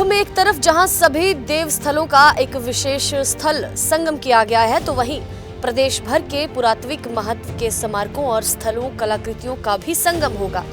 में एक तरफ जहां सभी देव स्थलों का एक विशेष स्थल संगम किया गया है, तो वहीं प्रदेश भर के पुरातात्विक महत्व के स्मारकों और स्थलों कलाकृतियों का भी संगम होगा।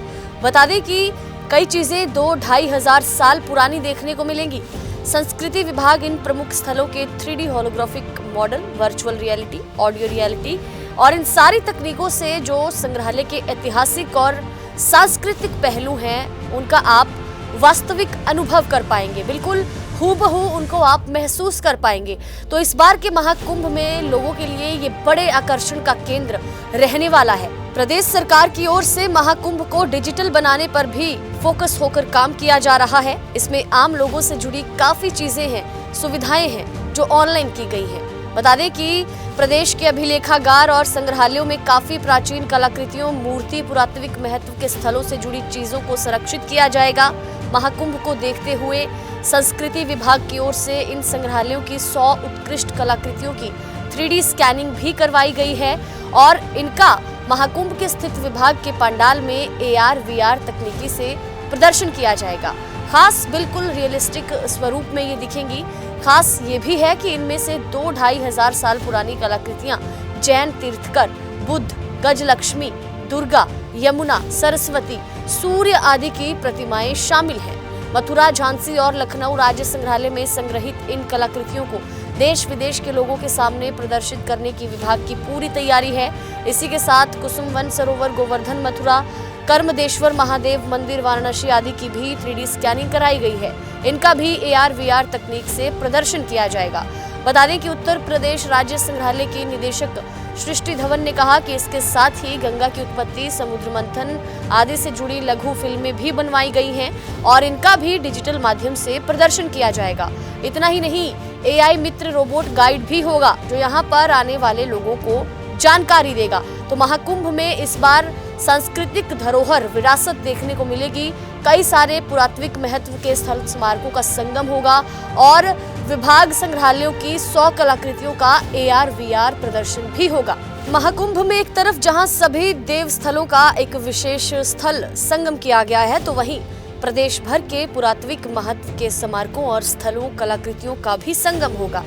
बता दें कि कई चीजें 2-2.5 हजार साल पुरानी देखने को मिलेंगी। संस्कृति विभाग इन प्रमुख स्थलों के 3D holographic model, virtual reality, audio reality और इन सारी तकनीकों से जो संग्रहालय के ऐतिहासिक और सांस्कृतिक पहलू हैं, उनका आप वास्तविक अनुभव कर पाएंगे। बिल्कुल हूबहू उनको आप महसूस कर पाएंगे। तो इस बार के महाकुंभ में लोगों के लिए ये बड़े आकर्षण का केंद्र रहने वाला है। प्रदेश सरकार की ओर से महाकुंभ को डिजिटल बनाने पर भी फोकस होकर काम किया जा रहा है। इसमें आम लोगों से जुड़ी काफी चीजें हैं, सुविधाएं हैं जो ऑनलाइन की गई हैं। बता दें कि प्रदेश के अभिलेखागार और संग्रहालयों में काफी प्राचीन कलाकृतियों, मूर्ति, पुरातात्विक महत्व के स्थलों से जुड़ी चीजों को संरक्षित किया जाएगा। महाकुंभ को देखते हुए संस्कृति विभाग की ओर से इन संग्रहालयों की 100 उत्कृष्ट कलाकृतियों की 3D स्कैनिंग भी करवाई गई है और इनका महाकुंभ के स्थित विभाग के पंडाल में AR/VR तकनीकी से प्रदर्शन किया जाएगा। खास बिल्कुल रियलिस्टिक स्वरूप में ये दिखेंगी। खास ये भी है कि इनमें से 2-2.5 हजार साल पुरानी कलाकृतियां जैन तीर्थकर, बुद्ध, गजलक्ष्मी, दुर्गा, यमुना, सरस्वती, सूर्य आदि की प्रतिमाएं शामिल हैं। मथुरा, झांसी और लखनऊ राज्य संग्रहालय में संग्रहित इन कलाकृतियों को देश विदेश के लोगों के सामने प्रदर्शित करने की विभाग की पूरी तैयारी है। इसी के साथ कुसुम वन सरोवर, गोवर्धन, मथुरा, कर्मदेश्वर महादेव मंदिर, वाराणसी आदि की भी 3D स्कैनिंग कराई गई है। इनका भी AR/VR तकनीक से प्रदर्शन किया जाएगा। बता दें कि उत्तर प्रदेश राज्य संग्रहालय की निदेशक सृष्टि धवन ने कहा कि इसके साथ ही गंगा की उत्पत्ति, समुद्र मंथन आदि से जुड़ी लघु फिल्में भी बनवाई गई हैं और इनका भी डिजिटल माध्यम से प्रदर्शन किया जाएगा। इतना ही नहीं, AI मित्र रोबोट गाइड भी होगा जो यहाँ पर आने वाले लोगों को जानकारी देगा। तो महाकुंभ में इस बार सांस्कृतिक धरोहर विरासत देखने को मिलेगी। कई सारे पुरातात्विक महत्व के स्थल स्मारकों का संगम होगा और विभाग संग्रहालयों की 100 कलाकृतियों का AR/VR प्रदर्शन भी होगा। महाकुंभ में एक तरफ जहां सभी देव स्थलों का एक विशेष स्थल संगम किया गया है, तो वहीं प्रदेश भर के पुरातात्विक महत्व के स्मारकों और स्थलों कलाकृतियों का भी संगम होगा।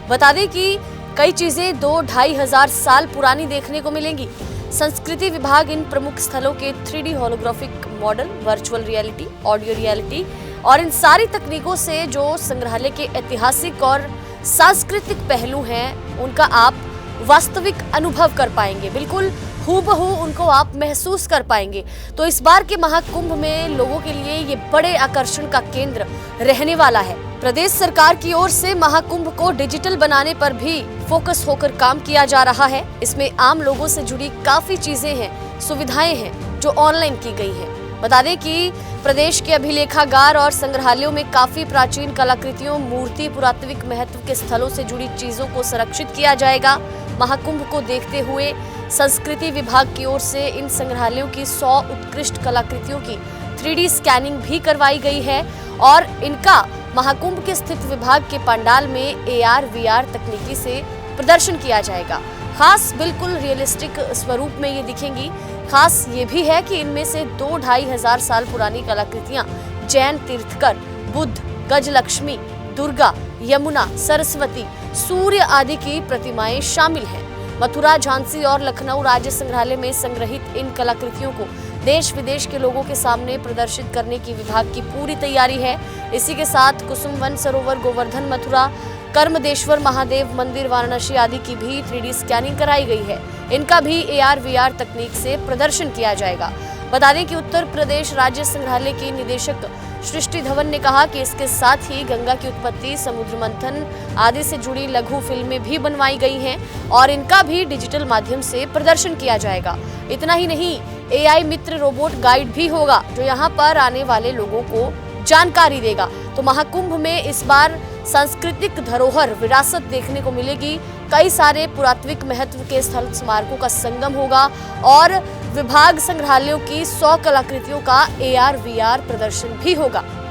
बता दें कि कई चीजें 2-2.5 हजार साल पुरानी देखने को मिलेंगी। संस्कृति विभाग इन प्रमुख स्थलों के 3D holographic model, virtual reality, audio reality और इन सारी तकनीकों से जो संग्रहालय के ऐतिहासिक और सांस्कृतिक पहलू हैं, उनका आप वास्तविक अनुभव कर पाएंगे। बिल्कुल हूबहू उनको आप महसूस कर पाएंगे। तो इस बार के महाकुंभ में लोगों के लिए ये बड़े आकर्षण का केंद्र रहने वाला है। प्रदेश सरकार की ओर से महाकुंभ को डिजिटल बनाने पर भी फोकस होकर काम किया जा रहा है। इसमें आम लोगों से जुड़ी काफी चीजें हैं, सुविधाएं हैं जो ऑनलाइन की गई हैं। बता दें कि प्रदेश के अभिलेखागार और संग्रहालयों में काफी प्राचीन कलाकृतियों, मूर्ति, पुरातात्विक महत्व के स्थलों से जुड़ी चीजों को संरक्षित किया जाएगा। महाकुंभ को देखते हुए संस्कृति विभाग की ओर से इन संग्रहालयों की 100 उत्कृष्ट कलाकृतियों की 3D स्कैनिंग भी करवाई गई है और इनका महाकुंभ के स्थित विभाग के पंडाल में AR/VR तकनीकी से प्रदर्शन किया जाएगा। खास बिल्कुल रियलिस्टिक स्वरूप में ये दिखेंगी। खास ये भी है कि इनमें से 2-2.5 हजार साल पुरानी कलाकृतियां जैन तीर्थकर, बुद्ध, गजलक्ष्मी, दुर्गा, यमुना, सरस्वती, सूर्य आदि की प्रतिमाएं शामिल हैं। मथुरा, झांसी और लखनऊ राज्य संग्रहालय में संग्रहित इन कलाकृतियों को देश विदेश के लोगों के सामने प्रदर्शित करने की विभाग की पूरी तैयारी है। इसी के साथ कुसुम वन सरोवर, गोवर्धन, मथुरा, कर्मदेश्वर महादेव मंदिर, वाराणसी आदि की भी 3D स्कैनिंग कराई गई है। इनका भी AR/VR तकनीक से प्रदर्शन किया जाएगा। बता दें कि उत्तर प्रदेश राज्य संग्रहालय की निदेशक सृष्टि धवन ने कहा कि इसके साथ ही गंगा की उत्पत्ति, समुद्र मंथन आदि से जुड़ी लघु फिल्में भी बनवाई गई हैं और इनका भी डिजिटल माध्यम से प्रदर्शन किया जाएगा। इतना ही नहीं, AI मित्र रोबोट गाइड भी होगा जो यहाँ पर आने वाले लोगों को जानकारी देगा। तो महाकुंभ में इस बार सांस्कृतिक धरोहर विरासत देखने को मिलेगी। कई सारे पुरातात्विक महत्व के स्थल स्मारकों का संगम होगा और विभाग संग्रहालयों की 100 कलाकृतियों का AR/VR प्रदर्शन भी होगा।